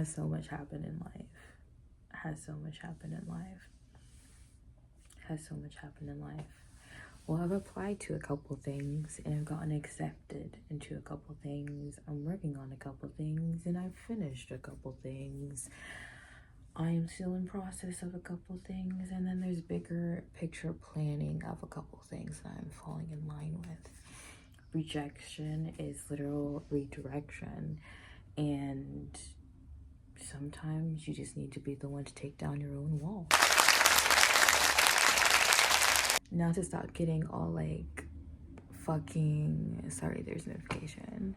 has so much happened in life. Has so much happened in life. Has so much happened in life. Well, I've applied to a couple things and I've gotten accepted into a couple things. I'm working on a couple things and I've finished a couple things. I am still in process of a couple things, and then there's bigger picture planning of a couple things that I'm falling in line with. Rejection is literal redirection, and sometimes you just need to be the one to take down your own wall. Now to stop getting all like fucking, sorry, there's notification,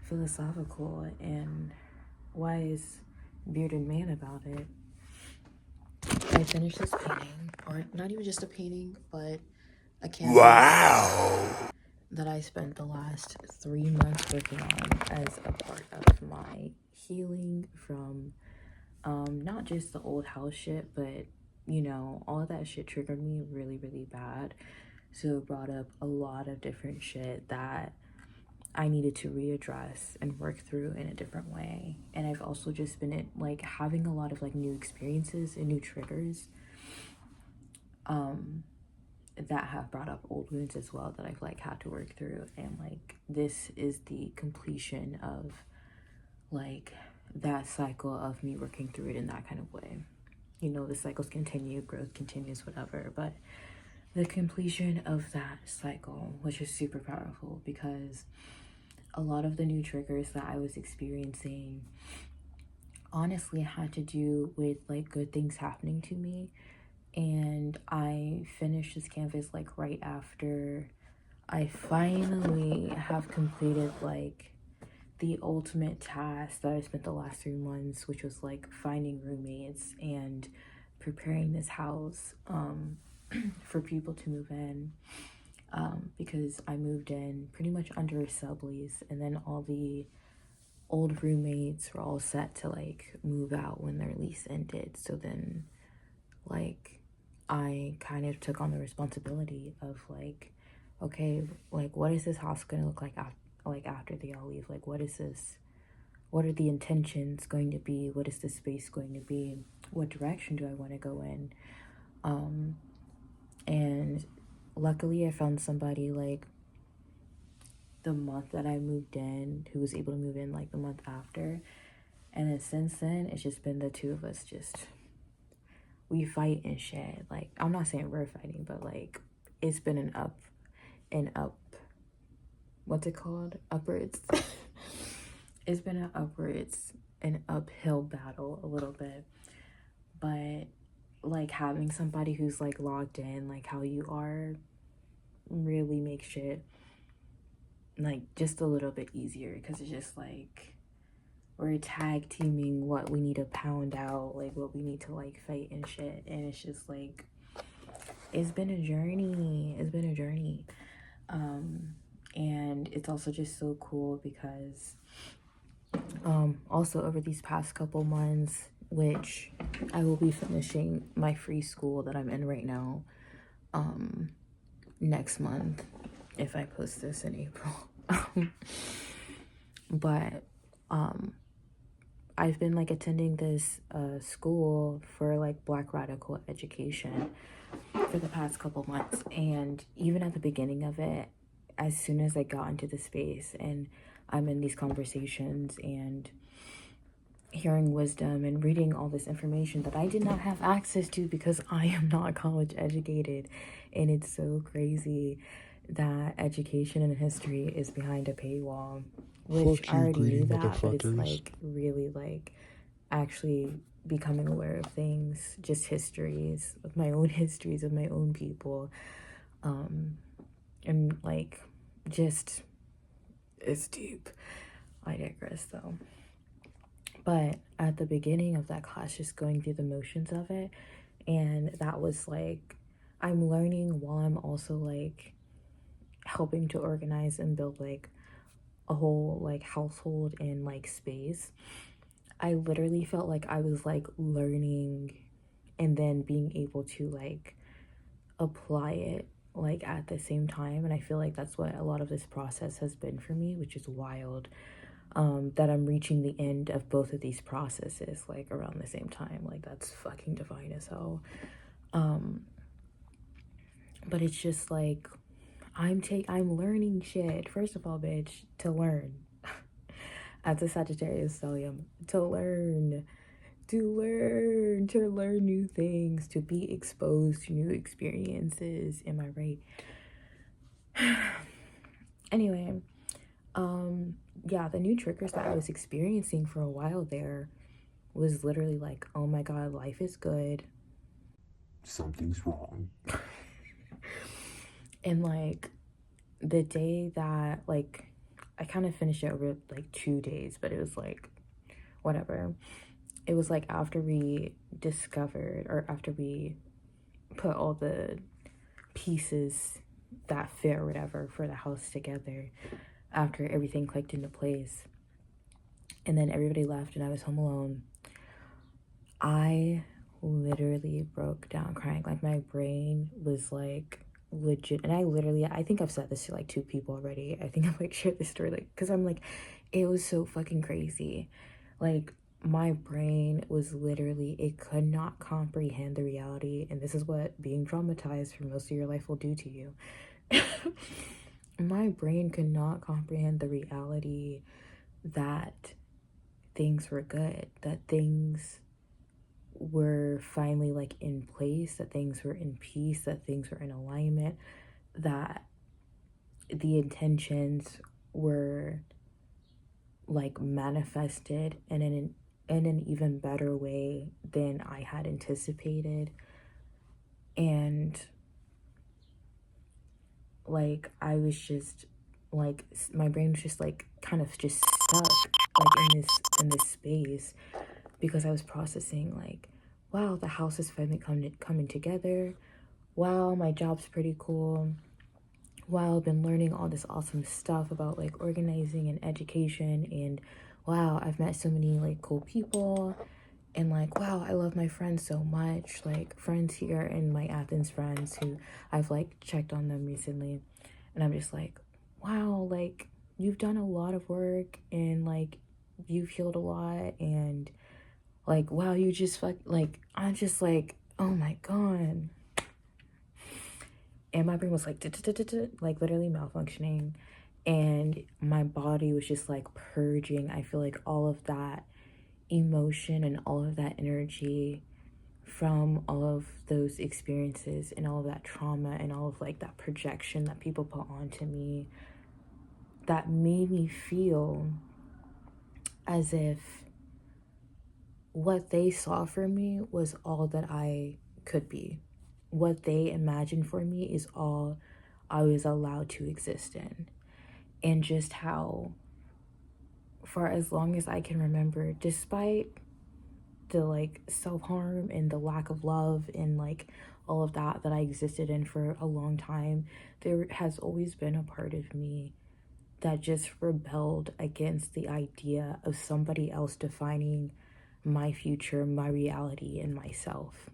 philosophical and wise bearded man about it. I finished this painting, or not even just a painting, but a canvas. Wow! That I spent the last 3 months working on as a part of my healing from not just the old house shit, but you know, all of that shit triggered me really, really bad. So it brought up a lot of different shit that I needed to readdress and work through in a different way. And I've also just been like having a lot of like new experiences and new triggers that have brought up old wounds as well that I've like had to work through. And like this is the completion of like that cycle of me working through it in that kind of way. You know, the cycles continue, growth continues, whatever, but the completion of that cycle, which is super powerful, because a lot of the new triggers that I was experiencing honestly had to do with like good things happening to me. And I finished this canvas like right after I finally have completed like the ultimate task that I spent the last 3 months, which was like finding roommates and preparing this house for people to move in, because I moved in pretty much under a sublease, and then all the old roommates were all set to like move out when their lease ended. So then like I kind of took on the responsibility of like, okay, like what is this house gonna look like after they all leave? Like what is this, what are the intentions going to be? What is the space going to be? What direction do I want to go in? And luckily I found somebody like the month that I moved in who was able to move in like the month after. And then since then it's just been the two of us, just we fight and shit. Like I'm not saying we're fighting, but like it's been an up what's it called, upwards. It's been an upwards and uphill battle a little bit, but like having somebody who's like logged in like how you are really makes shit like just a little bit easier, because it's just like we're tag teaming what we need to pound out, like what we need to like fight and shit. And it's just like it's been a journey. And it's also just so cool because also over these past couple months, which I will be finishing my free school that I'm in right now next month if I post this in April. But I've been like attending this school for like Black radical education for the past couple months, and even at the beginning of it, as soon as I got into the space and I'm in these conversations and hearing wisdom and reading all this information that I did not have access to because I am not college educated. And it's so crazy that education and history is behind a paywall, which I already knew that, but it's like really like actually becoming aware of things, just histories of my own histories of my own people, and like just it's deep. I digress though. But at the beginning of that class, just going through the motions of it, and that was like I'm learning while I'm also like helping to organize and build like a whole like household and like space. I literally felt like I was like learning and then being able to like apply it like at the same time. And I feel like that's what a lot of this process has been for me, which is wild. that I'm reaching the end of both of these processes, like, around the same time. Like, that's fucking divine as hell. But it's just like, I'm learning shit. First of all, bitch, to learn. As a Sagittarius stellium, to learn new things, to be exposed to new experiences. Am I right? Anyway, yeah, the new triggers that I was experiencing for a while there was literally like, oh my god, life is good, something's wrong. And like, the day that, like, I kind of finished it over like 2 days, but it was like, whatever. It was like after we discovered, or after we put all the pieces that fit or whatever for the house together, after everything clicked into place, and then everybody left and I was home alone, I literally broke down crying. Like, my brain was like legit, and I think I've said this to like 2 people already. I think I've like shared this story, like, because I'm like, it was so fucking crazy. Like, my brain was literally, it could not comprehend the reality, and this is what being traumatized for most of your life will do to you. My brain could not comprehend the reality that things were good, that things were finally like in place, that things were in peace, that things were in alignment, that the intentions were like manifested in an even better way than I had anticipated. And like, I was just like, my brain was just like kind of just stuck like in this space, because I was processing like, wow, the house is finally coming together. Wow, my job's pretty cool. Wow, I've been learning all this awesome stuff about like organizing and education, and wow, I've met so many like cool people, and like, wow, I love my friends so much, like friends here and my Athens friends who I've like checked on them recently, and I'm just like, wow, like, you've done a lot of work, and like, you've healed a lot, and like, wow, you just like, I'm just like, oh my god. And my brain was like, like literally malfunctioning, and my body was just like purging, I feel like, all of that emotion and all of that energy from all of those experiences and all of that trauma and all of like that projection that people put onto me, that made me feel as if what they saw for me was all that I could be. What they imagined for me is all I was allowed to exist in. And just how, for as long as I can remember, despite the like self-harm and the lack of love and like all of that I existed in for a long time, there has always been a part of me that just rebelled against the idea of somebody else defining my future, my reality, and myself.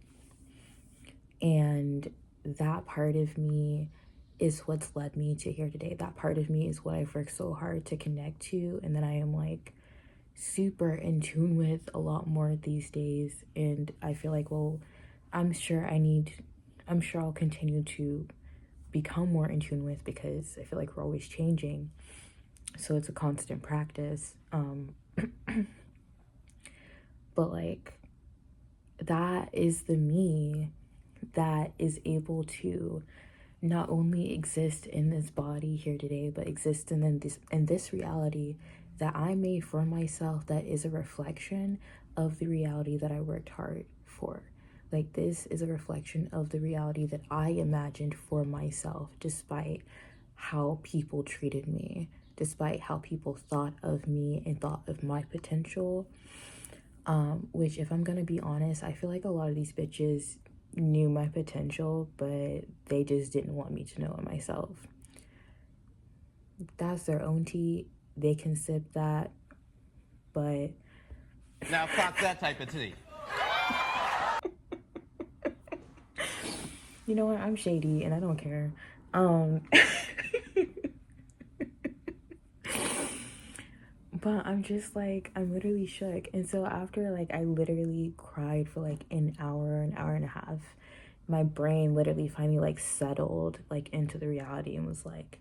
And that part of me is what's led me to here today. That part of me is what I've worked so hard to connect to, and that I am like super in tune with a lot more these days. And I feel like, well, I'm sure I'll continue to become more in tune with, because I feel like we're always changing. So it's a constant practice. But like, that is the me that is able to not only exist in this body here today, but exist in this reality that I made for myself, that is a reflection of the reality that I worked hard for. Like, this is a reflection of the reality that I imagined for myself, despite how people treated me, despite how people thought of me and thought of my potential. Which, if I'm gonna be honest, I feel like a lot of these bitches knew my potential, but they just didn't want me to know it myself. That's their own tea. They can sip that, but now fuck that type of tea. You know what? I'm shady and I don't care. But I'm just like, I'm literally shook. And so after like I literally cried for like an hour and a half, my brain literally finally like settled like into the reality and was like,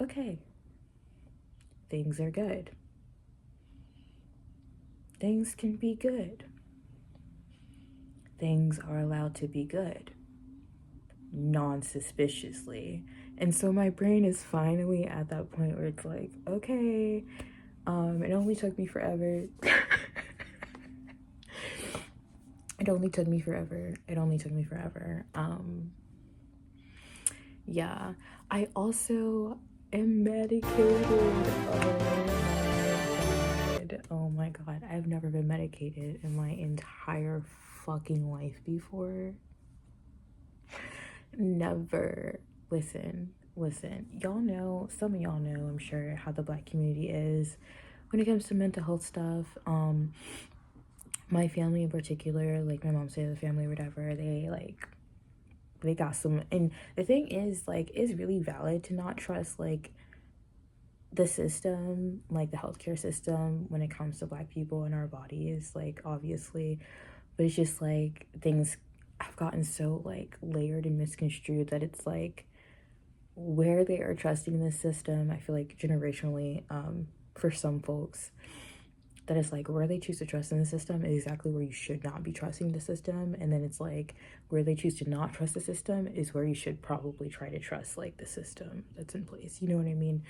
okay, things are good. Things can be good. Things are allowed to be good, non-suspiciously. And so my brain is finally at that point where it's like, okay, it only took me forever. It only took me forever. Yeah. I also am medicated. Oh my god. I've never been medicated in my entire fucking life before. Never. Listen. Y'all know, some of y'all know, I'm sure, how the Black community is when it comes to mental health stuff. My family in particular, like my mom's side of the family or whatever, they got some. And the thing is, like, it's really valid to not trust like the system, like the healthcare system, when it comes to Black people and our bodies, like, obviously. But it's just like things have gotten so like layered and misconstrued that it's like where they are trusting this system, I feel like generationally, for some folks, that is like where they choose to trust in the system is exactly where you should not be trusting the system. And then it's like where they choose to not trust the system is where you should probably try to trust like the system that's in place, you know what I mean?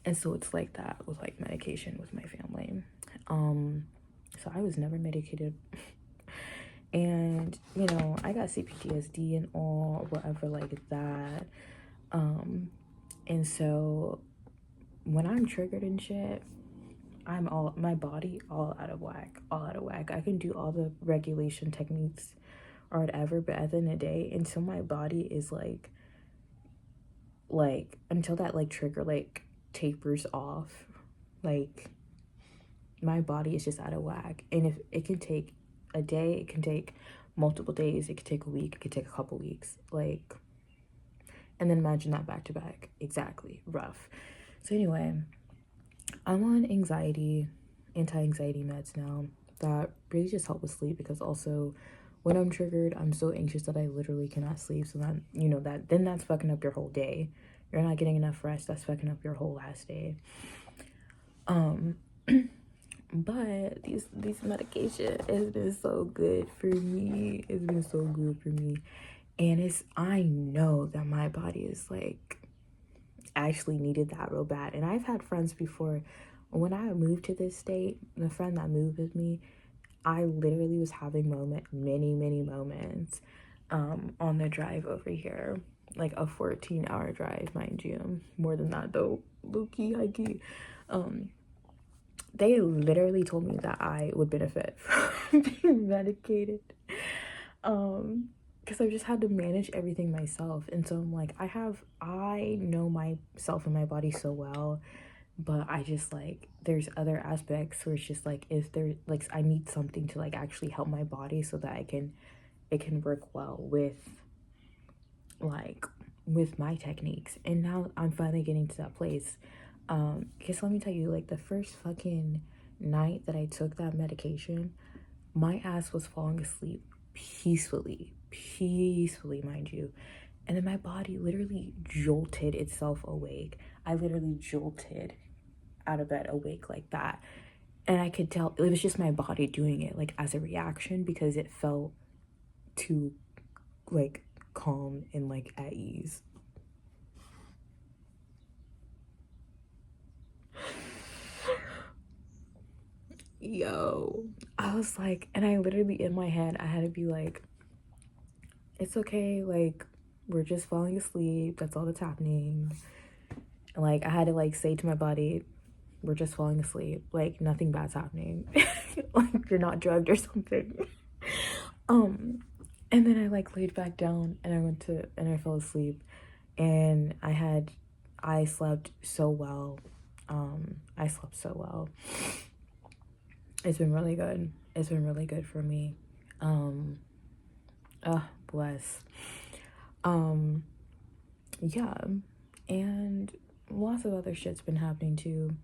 And so it's like that with like medication with my family. So I was never medicated. And you know, I got CPTSD and all whatever like that. And so when I'm triggered and shit, my body all out of whack. I can do all the regulation techniques or whatever, but at the end of the day, until my body is like until that like trigger like tapers off, like my body is just out of whack. And if it can take a day, it can take multiple days, it could take a week, it could take a couple weeks, like, and then imagine that back to back. Exactly. Rough. So anyway, I'm on anti-anxiety meds now that really just help with sleep, because also when I'm triggered, I'm so anxious that I literally cannot sleep. So that, you know, then that's fucking up your whole day. You're not getting enough rest. That's fucking up your whole last day. But these medication has been so good for me. It's been so good for me. And I know that my body is like actually needed that real bad. And I've had friends before, when I moved to this state, the friend that moved with me, I literally was having many moments on the drive over here, like a 14-hour drive, mind you, more than that though, low-key, high-key. They literally told me that I would benefit from being medicated, because I've just had to manage everything myself. And so I'm like, I know myself and my body so well, but I just like, there's other aspects where it's just like, if there, like, I need something to like actually help my body so that it can work well with like with my techniques. And now I'm finally getting to that place. Because let me tell you, like, the first fucking night that I took that medication, my ass was falling asleep peacefully, mind you. And then my body literally jolted itself awake. I literally jolted out of bed awake like that. And I could tell it was just my body doing it, like, as a reaction, because it felt too, like, calm and, like, at ease. Yo, I was like, and I literally, in my head, I had to be like, it's okay, like, we're just falling asleep, that's all that's happening. And like, I had to like say to my body, we're just falling asleep, like, nothing bad's happening. Like, you're not drugged or something. And then I like laid back down and I fell asleep. And I slept so well. I slept so well. It's been really good. It's been really good for me. Bless. Yeah. And lots of other shit's been happening too.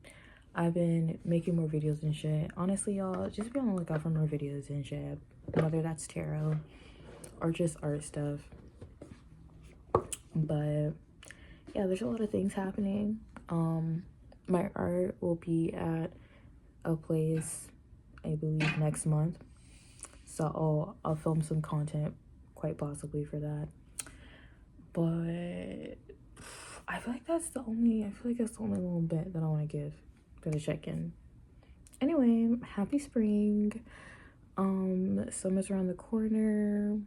I've been making more videos and shit. Honestly, y'all, just be on the lookout for more videos and shit. Whether that's tarot or just art stuff. But yeah, there's a lot of things happening. My art will be at a place, I believe, next month. So I'll film some content quite possibly for that. But I feel like that's the only little bit that I want to give for the check-in. Anyway, happy spring. Summer's around the corner.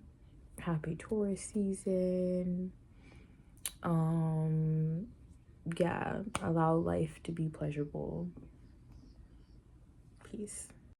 Happy Taurus season. Yeah, allow life to be pleasurable. Peace.